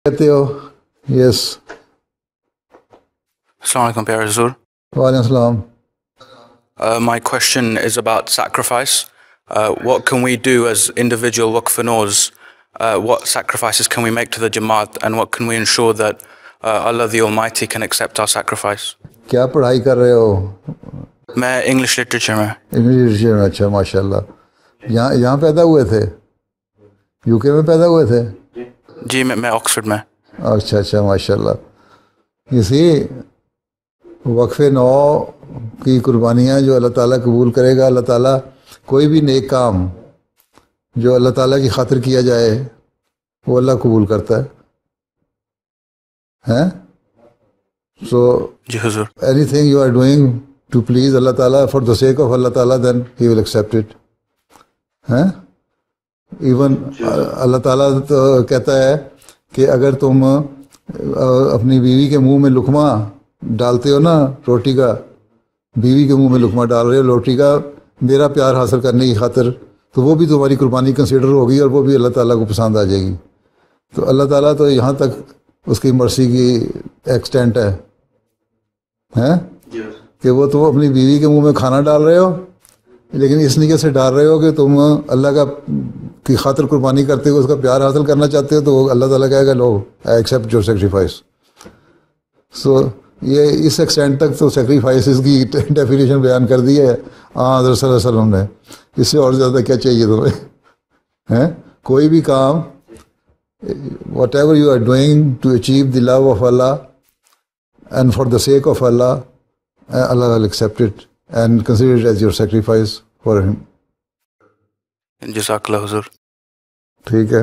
کہتے ہو؟ یس. Assalamu alaikum, Pyare Huzur. وعلیکم السلام. My question is about sacrifice. What can we do as individual waqf-e-nors? What sacrifices can we make to the Jamaat, and what can we ensure that Allah the Almighty can accept our sacrifice? کیا پڑھائی کر رہے ہو؟ میں English literature میں. English literature میں. اچھا ماشاء اللہ. یہاں پیدا ہوئے تھے؟ یو کے میں پیدا ہوئے تھے؟ جی میں آکسفورڈ میں. اچھا ماشاء اللہ. اسی وقف نو کی قربانیاں جو اللہ تعالیٰ قبول کرے گا. اللہ تعالیٰ کوئی بھی نیک کام جو اللہ تعالیٰ کی خاطر کیا جائے وہ اللہ قبول کرتا ہے. سو جی حضور. Anything you are doing to please Allah تعالیٰ for the sake of Allah تعالیٰ then he will accept it. Even Allah تعالیٰ تو کہتا ہے کہ اگر تم اپنی بیوی کے منہ میں لقمہ ڈالتے ہو نا روٹی کا، بیوی کے منہ میں لقمہ ڈال رہے ہو روٹی کا میرا پیار حاصل کرنے کی خاطر، تو وہ بھی تمہاری قربانی کنسیڈر ہوگی اور وہ بھی اللہ تعالیٰ کو پسند آ جائے گی. تو اللہ تعالیٰ تو یہاں تک اس کی مرضی کی ایکسٹینٹ ہے کہ وہ تم اپنی بیوی کے منہ میں کھانا ڈال رہے ہو، لیکن اس نیت سے ڈال رہے ہو کہ تم اللہ کا کی خاطر قربانی کرتے ہو، اس کا پیار حاصل کرنا چاہتے ہو، تو اللہ تعالیٰ کہے گا لو آئی ایکسیپٹ یور سیکریفائس. سو یہ اس ایکسٹینٹ تک تو سیکریفائسز کی ڈیفینیشن بیان کر دی ہے حضرت صلی اللہ علیہ وسلم نے. اس سے اور زیادہ کیا چاہیے تمہیں؟ کوئی بھی کام whatever you are doing to achieve the love of Allah and for the sake of Allah, Allah will accept it and consider it as your sacrifice for him. جزاک اللہ حضور. ٹھیک ہے.